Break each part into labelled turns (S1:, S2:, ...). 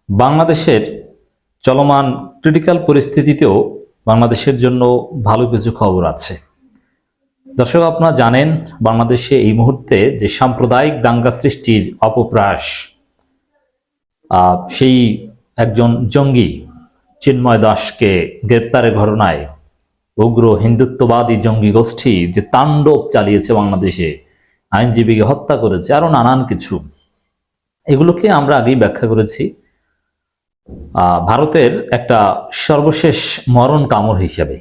S1: বাংলাদেশের চলমান ক্রিটিক্যাল পরিস্থিতিতেও বাংলাদেশের জন্য ভালো কিছু খবর আছে। দর্শক, আপনারা জানেন বাংলাদেশে এই মুহূর্তে যে সাম্প্রদায়িক দাঙ্গা সৃষ্টির অপপ্রয়াস, সেই একজন জঙ্গি চিন্ময় দাসকে গ্রেপ্তারের ঘটনায় উগ্র হিন্দুত্ববাদী জঙ্গি গোষ্ঠী যে তাণ্ডব চালিয়েছে বাংলাদেশে, আইনজীবীকে হত্যা করেছে, আরো নানান কিছু, এগুলোকে আমরা আগেই ব্যাখ্যা করেছি। ভারতের একটা সর্বশেষ মরণ কামড় হিসেবে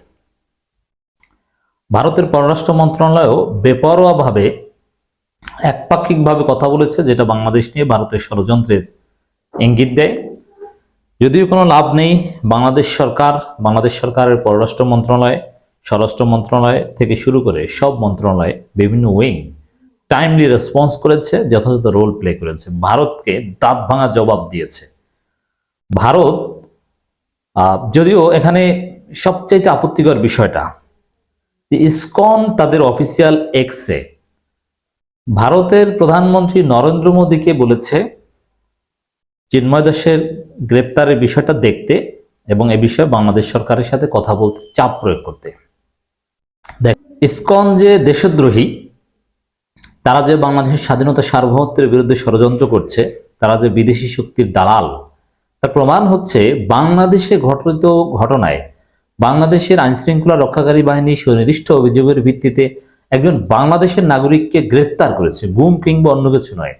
S1: ভারতের পররাষ্ট্র মন্ত্রণালয়ও বেপরোয়াভাবে একপাক্ষিকভাবে কথা বলেছে, যেটা বাংলাদেশ নিয়ে ভারতের ষড়যন্ত্রের ইঙ্গিত দেয়। যদিও কোনো লাভ নেই, বাংলাদেশ সরকারের পররাষ্ট্র মন্ত্রণালয়, স্বরাষ্ট্র মন্ত্রণালয় থেকে শুরু করে সব মন্ত্রণালয়, বিভিন্ন উইং টাইমলি রেসপন্স করেছে, যথাযথ রোল প্লে করেছে, ভারতকে দাঁত ভাঙা জবাব দিয়েছে। ভারত যদিও এখানে সবচাইতে আপত্তিকর বিষয়টা যে ইসকন তাদের অফিসিয়াল এক্সে ভারতের প্রধানমন্ত্রী নরেন্দ্র মোদীকে বলেছে চিন্ময় দাসের গ্রেপ্তারের বিষয়টা দেখতে এবং এ বিষয়ে বাংলাদেশ সরকারের সাথে কথা বলতে, চাপ প্রয়োগ করতে। দেখ, ইসকন যে দেশদ্রোহী, তারা যে বাংলাদেশের স্বাধীনতা সার্বভৌমত্বের বিরুদ্ধে ষড়যন্ত্র করছে, তারা যে বিদেশি শক্তির দালাল, তার প্রমাণ হচ্ছে বাংলাদেশে ঘটিত ঘটনায় বাংলাদেশের আইনশৃঙ্খলা রক্ষাকারী বাহিনী সুনির্দিষ্ট অভিযোগের ভিত্তিতে একজন বাংলাদেশের নাগরিককে গ্রেফতার করেছে, গুম কিংবা অন্য কিছু নয়,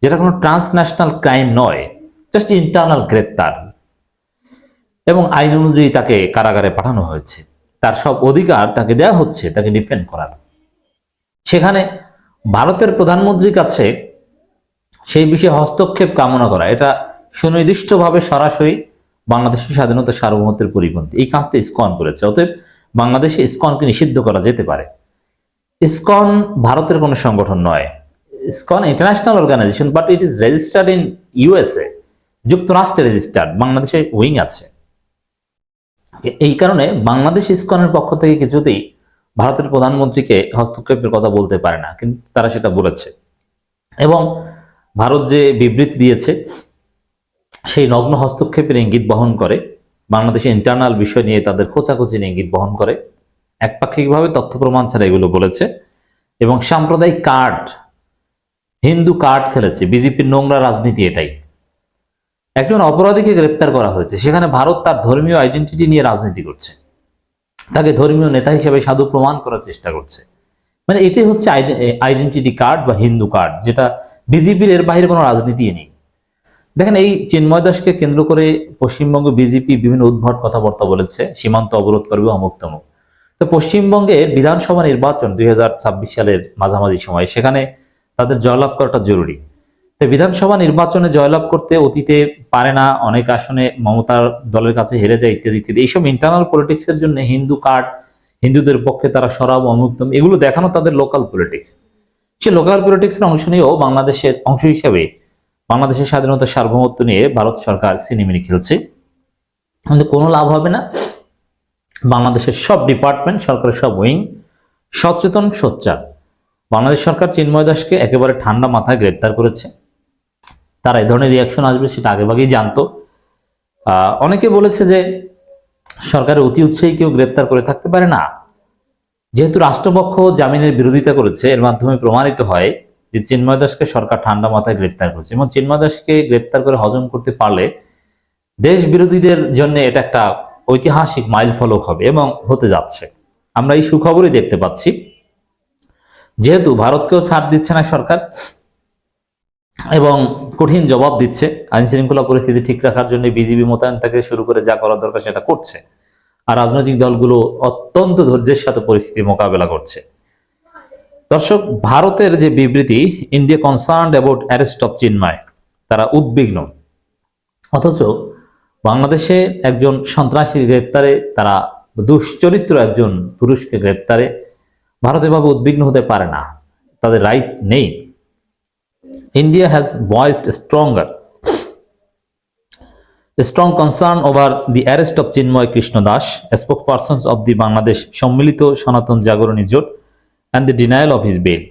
S1: যেটা কোনো ট্রান্সন্যাশনাল ক্রাইম নয়, জাস্ট ইন্টারনাল গ্রেপ্তার, এবং আইন অনুযায়ী তাকে কারাগারে পাঠানো হয়েছে। তার সব অধিকার তাকে দেওয়া হচ্ছে, তাকে ডিফেন্ড করার। সেখানে ভারতের প্রধানমন্ত্রীর কাছে সেই বিষয়ে হস্তক্ষেপ কামনা করা, এটা সুনির্দিষ্টভাবে সরাসরি বাংলাদেশের স্বাধীনতা সার্বভৌমত্বের পরিপন্থী। এই কাজটা ইসকন করেছে। অতএব বাংলাদেশে ইসকনকে নিষিদ্ধ করা যেতে পারে। ইসকন ভারতের কোনো সংগঠন নয়, ISKCON international organization, but it is registered in USA, যুক্তরাষ্ট্রে রেজিস্টার্ড, বাংলাদেশে উইং আছে। এই কারণে বাংলাদেশ ইসকনের পক্ষ থেকে কিছুতেই ভারতের প্রধানমন্ত্রীকে হস্তক্ষেপের কথা বলতে পারে না, কিন্তু তারা সেটা বলেছে। এবং ভারত যে বিবৃতি দিয়েছে সেই নগ্ন হস্তক্ষেপের ইঙ্গিত বহন করে, বাংলাদেশের ইন্টারনাল বিষয় নিয়ে তাদের খোঁচাখুচির ইঙ্গিত বহন করে, একপাক্ষিকভাবে তথ্য প্রমাণ ছাড়া এগুলো বলেছে। এবং সাম্প্রদায়িক কার্ড, হিন্দু কার্ড খেলেছে বিজেপির নোংরা রাজনীতি। এটাই, একজন অপরাধীকে গ্রেপ্তার করা হয়েছে, সেখানে ভারত তার ধর্মীয় আইডেন্টিটি নিয়ে রাজনীতি করছে, তাকে ধর্মীয় নেতা হিসেবে সাধু প্রমাণ করার চেষ্টা করছে। মানে এটাই হচ্ছে আইডেন্টিটি কার্ড বা হিন্দু কার্ড, যেটা বিজেপির এর বাইরে কোনো রাজনীতি নেই। দেখেন, এই চিন্ময় দাসকে কেন্দ্র করে পশ্চিমবঙ্গ বিজেপি বিভিন্ন উদ্ভট কথাবার্তা বলেছে, সীমান্ত অবরোধ করবে, অমুক তমুক। তো পশ্চিমবঙ্গের বিধানসভা নির্বাচন 2026 সালের মাঝামাঝি সময়, সেখানে তাদের জয়লাভ করাটা জরুরি। তো বিধানসভা নির্বাচনে জয়লাভ করতে অতীতে পারে না, অনেক আসনে মমতার দলের কাছে হেরে যায়, ইত্যাদি ইত্যাদি। এইসব ইন্টারনাল পলিটিক্সের জন্য হিন্দু কার্ড, হিন্দুদের পক্ষে তারা সরাব, অমুক তমুক, এগুলো দেখানো তাদের লোকাল পলিটিক্স। সে লোকাল পলিটিক্সের অংশ নিয়েও বাংলাদেশের অংশ হিসেবে বাংলাদেশের স্বাধীনতা সার্বভৌমত্ব নিয়ে ভারত সরকার সিনেমিনি খেলছে, কিন্তু কোনো লাভ হবে না। বাংলাদেশের সব ডিপার্টমেন্ট, সরকারের সব উইং সচেতন, সোচ্চার। বাংলাদেশ সরকার চিন্ময় দাসকে একেবারে ঠান্ডা মাথায় গ্রেপ্তার করেছে। তারা এই ধরনের রিয়াকশন আসবে সেটা আগেভাগেই জানতো। অনেকে বলেছে যে সরকারের অতি উৎসাহী কেউ গ্রেপ্তার করে থাকতে পারে না। যেহেতু রাষ্ট্রপক্ষ জামিনের বিরোধিতা করেছে, এর মাধ্যমে প্রমাণিত হয় যে চিন্ময় দাসকে সরকার ঠান্ডা মাথায় গ্রেপ্তার করেছে, এবং চিন্ময় দাসকে গ্রেপ্তার করে হজম করতে পারলে দেশ বিরোধীদের জন্য এটা একটা ঐতিহাসিক মাইল ফলক হবে এবং হতে যাচ্ছে। আমরা এই সুখবরই দেখতে পাচ্ছি। যেহেতু ভারতকেও ছাড় দিচ্ছে না সরকার এবং কঠিন জবাব দিচ্ছে, আইন শৃঙ্খলা পরিস্থিতি ঠিক রাখার জন্য বিজিবি মোতায়েন থেকে শুরু করে যা করার দরকার সেটা করছে, আর রাজনৈতিক দলগুলো অত্যন্ত ধৈর্যের সাথে পরিস্থিতি মোকাবেলা করছে। দর্শক, ভারতের যে বিবৃতি, India concerned about arrest of Chinmoy, তারা উদ্বিগ্ন, অথচ বাংলাদেশে একজন সন্ত্রাসীর গ্রেপ্তারে, তারা দুশ্চরিত্র একজন পুরুষকে গ্রেপ্তারে ভারত এভাবে উদ্বিগ্ন হতে পারে না, তাদের রাইট নেই। India has voiced strong concern over the arrest of Chinmoy Krishna Das, spokespersons of the Bangladesh সম্মিলিত সনাতন জাগরণী জোট, and the denial of his bail.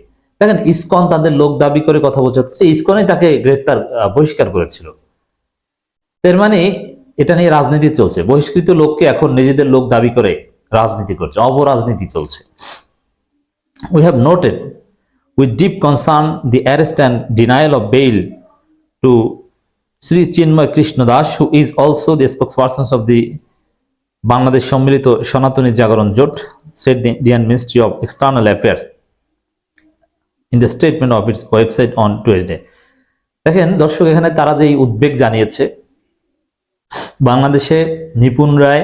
S1: দেখেন, ইসকন তাদের লোক দাবি করে কথা বলছে, ইসকনই তাকে গ্রেপ্তার বহিষ্কার করেছিল। এর মানে এটা নিয়ে রাজনীতি চলছে, বহিষ্কৃত লোককে এখন নিজেদের লোক দাবি করে রাজনীতি করছে, অপরাজনীতি চলছে। We have noted with deep concern the arrest and denial of bail to Sri Chinmay Krishna Das, who is also the spokesperson of the Bangladesh সম্মিলিত সনাতনী জাগরণ জোট, said the Indian Ministry of External Affairs in the statement of its website on Tuesday. দেখেন দর্শক, এখানে তারা যে উদ্বেগ জানিয়েছে, বাংলাদেশে নিপুণ রায়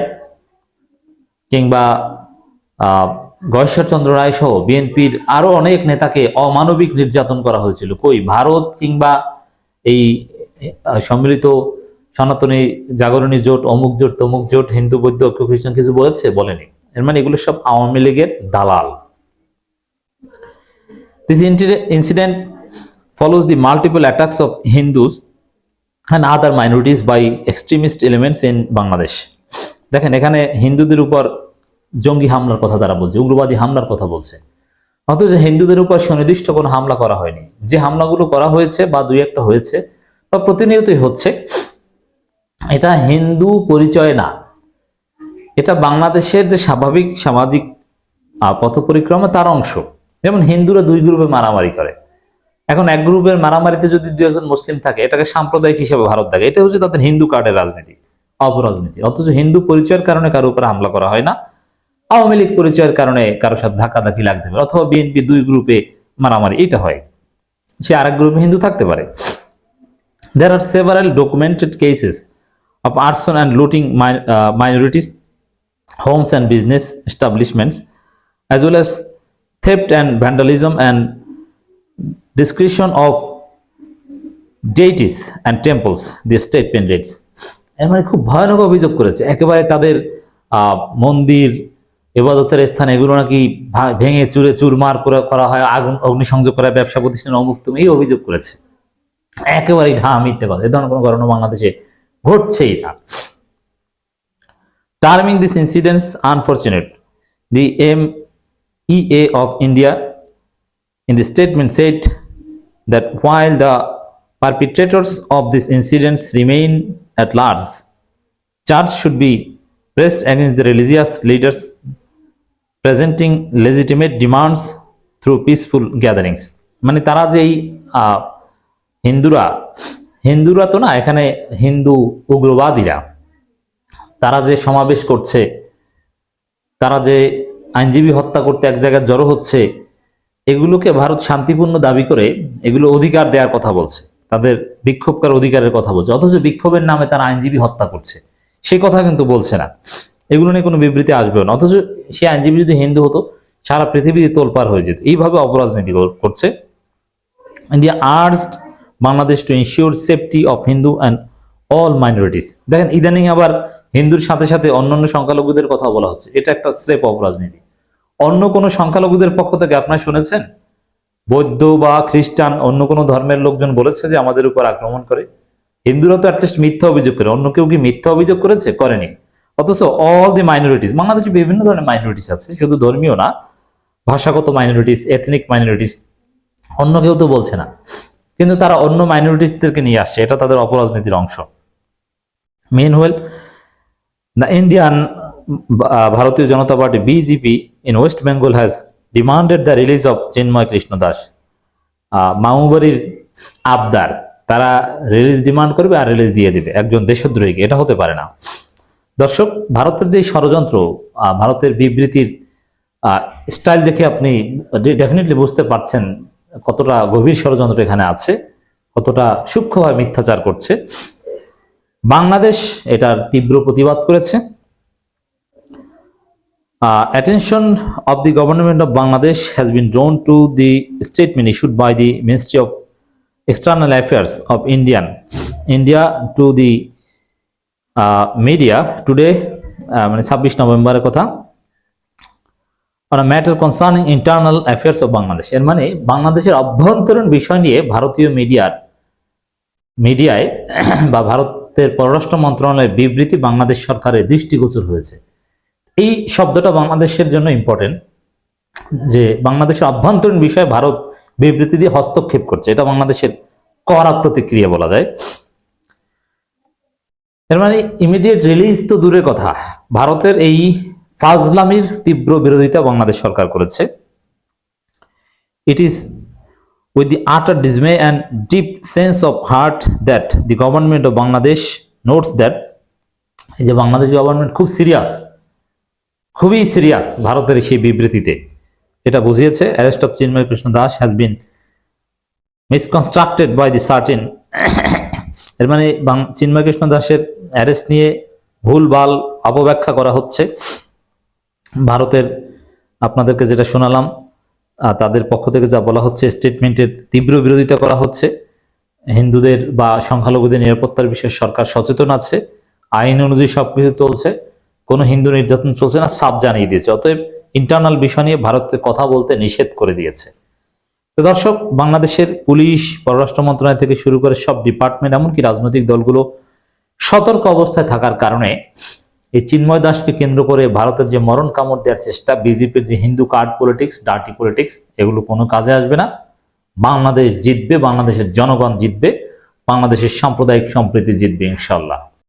S1: কিংবা গয়েশ্বরচন্দ্র রায় সহ বিএনপির আরো অনেক নেতাকে অমানবিক নির্যাতন করা হয়েছিল। কই ভারত কিংবা এই সম্মিলিত সনাতনী জাগরণী জোট, অমুক জোট, তমুক জোট, হিন্দু বৌদ্ধ ঐক্য খ্রিস্টান কিছু বলেছে? বলেনি। এর মানে এগুলো সব আওয়ামী লীগের দালাল। This incident follows the multiple attacks of Hindus and other minorities by extremist elements in Bangladesh. দেখেন এখানে হিন্দুদের উপর জঙ্গি হামলার কথা তারা বলছে, উগ্রবাদী হামলার কথা বলছে, অথচ হিন্দুদের উপর সুনির্দিষ্ট কোনো হামলা করা হয়নি। যে হামলাগুলো করা হয়েছে বা দুই একটা হয়েছে বা প্রতিনিয়তই হচ্ছে, এটা হিন্দু পরিচয় না, এটা বাংলাদেশের যে স্বাভাবিক সামাজিক পথ পরিক্রমা তার অংশ। যেমন হিন্দুরা দুই গ্রুপে মারামারি করে, এখন এক গ্রুপের মারামারিতে যদি দুই একজন মুসলিম থাকে, এটাকে সাম্প্রদায়িক হিসেবে ভারত থাকে। এটা হচ্ছে তাদের হিন্দু কার্ডের রাজনীতি, অপরাজনীতি। অথচ হিন্দু পরিচয়ের কারণে কারো উপরে হামলা করা হয় না, আওয়ামী লীগ পরিচয়ের কারণে কারোর সাথে ধাক্কাধাক্কি লাগতে পারে, অথবা বিএনপি দুই গ্রুপে মারামারি এটা হয়, সে আরেক গ্রুপে হিন্দু থাকতে পারে। There are several documented cases of arson and looting minorities homes and business establishments, as well as theft and vandalism and desecration of deities and temples, the statement reads. এর মানে খুব ভয়ানক অভিযোগ করেছে, একেবারে তাদের মন্দির, ইবাদতের স্থান, এগুলো নাকি ভেঙে চুরে চুরমার করা হয়, আগুন অগ্নিসংযোগ করা, ব্যবসা প্রতিষ্ঠান অমুক তুমি, এই অভিযোগ করেছে। একেবারেই ঢাকা মিথ্যে কথা, এ ধরনের কোনো ঘটনা বাংলাদেশে ঘটছেই না। Terming these incidents unfortunate, the MEA of India in the statement said that while the perpetrators of these incidents remain at large, charges should be pressed against the religious leaders presenting legitimate demands through peaceful gatherings. মানে তারা যেই হিন্দুরা তো না, এখানে হিন্দু উগ্রবাদীরা, তারা যে সমাবেশ করছে, তারা যে আইনজীবী হত্যা করতে এক জায়গায় জড়ো হচ্ছে, এগুলোকে ভারত শান্তিপূর্ণ দাবি করে এগুলো অধিকার দেওয়ার কথা বলছে, তাদের বিক্ষোভ করার অধিকারের কথা বলছে, অথচ বিক্ষোভের নামে তারা আইনজীবী হত্যা করছে, সেই কথা কিন্তু বলছে না। এগুলো নিয়ে কোনো বিবৃতি আসবেও না, অথচ সে আইনজীবী যদি হিন্দু হতো সারা পৃথিবীতে তোলপাড় হয়ে যেত। এইভাবে অপরাজনীতি করছে। India urged Bangladesh to ensure safety of Hindu and all minorities. দেখেন ইদানিং আবার হিন্দুর সাথে সাথে অন্যান্য সংখ্যালঘুদের কথা বলা হচ্ছে, এটা একটা স্রেফ অপরাজনীতি। অন্য কোনো সংখ্যালঘুদের পক্ষ থেকে আপনারা শুনেছেন বৌদ্ধ বা খ্রিস্টান অন্য কোনো ধর্মের লোকজন বলেছে যে আমাদের উপর আক্রমণ করে? হিন্দুরা তো অ্যাটলিস্ট মিথ্যা অভিযোগ করে, অন্য কেউ কি মিথ্যা অভিযোগ করেছে? করেনি। অথচ অল দি মাইনরিটিস, বাংলাদেশে বিভিন্ন ধরনের মাইনরিটিস আছে, শুধু ধর্মীয় না, ভাষাগত মাইনরিটিস, এথনিক মাইনরিটিস, অন্য কেউ তো বলছে না, কিন্তু তারা অন্য মাইনরিটিসদেরকে নিয়ে আসছে, এটা তাদের অপরাজনীতির অংশ। Meanwhile, the Indian ভারতীয় জনতা party BJP in West Bengal has demanded the release of Chinmay Krishna Das. মামুবাড়ির আবদার, তারা রিলিজ ডিমান্ড করবে আর রিলিজ দিয়ে দিবে একজন দেশদ্রোহীকে, এটা হতে পারে না। দর্শক, ভারতের যে ষড়যন্ত্র, ভারতের বিবৃতির স্টাইল দেখে আপনি ডেফিনেটলি বুঝতে পারছেন কতটা গভীর ষড়যন্ত্র এখানে আছে, কতটা সূক্ষ্মভাবে মিথ্যাচার করছে। বাংলাদেশ এটার তীব্র প্রতিবাদ করেছে। Attention of the government of Bangladesh has been drawn to the statement issued by the Ministry of External Affairs of India to the media today, মানে 26 নভেম্বরের কথা, on a matter concerning internal affairs of Bangladesh. এর মানে বাংলাদেশের অভ্যন্তরীণ বিষয় নিয়ে ভারতীয় মিডিয়ায় বা ভারতের পররাষ্ট্র মন্ত্রণালয়ের বিবৃতি বাংলাদেশ সরকারের দৃষ্টিগোচর হয়েছে। এই শব্দটা বাংলাদেশের জন্য ইম্পর্টেন্ট, যে বাংলাদেশের অভ্যন্তরীণ বিষয়ে ভারত বিবৃতি দিয়ে হস্তক্ষেপ করছে, এটা বাংলাদেশের কড়া প্রতিক্রিয়া বলা যায়। এর মানে ইমিডিয়েট রিলিজ তো দূরের কথা, ভারতের এই ফাজলামির তীব্র বিরোধিতা বাংলাদেশ সরকার করেছে। It is with the utter dismay and deep sense of heart that the government of Bangladesh notes that এই যে বাংলাদেশ গভর্নমেন্ট খুব সিরিয়াস, খুবই সিরিয়াস ভারতের সেই বিবৃতিতে, এটা বুঝিয়েছে। Arrest of Chinmoy Krishna Das has been misconstructed by the certain, এর মানে চিন্ময় কৃষ্ণ দাসের অ্যারেস্ট নিয়ে ভুলভাল অপব্যাখ্যা করা হচ্ছে। ভারতের আপনাদেরকে যেটা শোনালাম, তাদের পক্ষ থেকে যা বলা হচ্ছে, স্টেটমেন্টের তীব্র বিরোধিতা করা হচ্ছে। হিন্দুদের বা সংখ্যালঘুদের নিরাপত্তার বিষয়ে সরকার সচেতন আছে, আইন অনুযায়ী সবকিছু চলছে, কোনো হিন্দু নির্যাতন চলছে না, সাফ জানিয়ে দিয়েছে। অতএব ইন্টারনাল বিষয় নিয়ে ভারতকে কথা বলতে নিষেধ করে দিয়েছে। তো দর্শক, বাংলাদেশের পুলিশ, পররাষ্ট্র মন্ত্রণালয় থেকে শুরু করে সব ডিপার্টমেন্ট, এমনকি রাজনৈতিক দলগুলো সতর্ক অবস্থায় থাকার কারণে এই চিন্ময় দাসকে কেন্দ্র করে ভারতের যে মরণ কামড় দেওয়ার চেষ্টা, বিজেপির যে Hindu card politics, dirty politics, এগুলো কোনো কাজে আসবে না। বাংলাদেশ জিতবে, বাংলাদেশের জনগণ জিতবে, বাংলাদেশের সাম্প্রদায়িক সম্প্রীতি জিতবে ইনশাল্লাহ।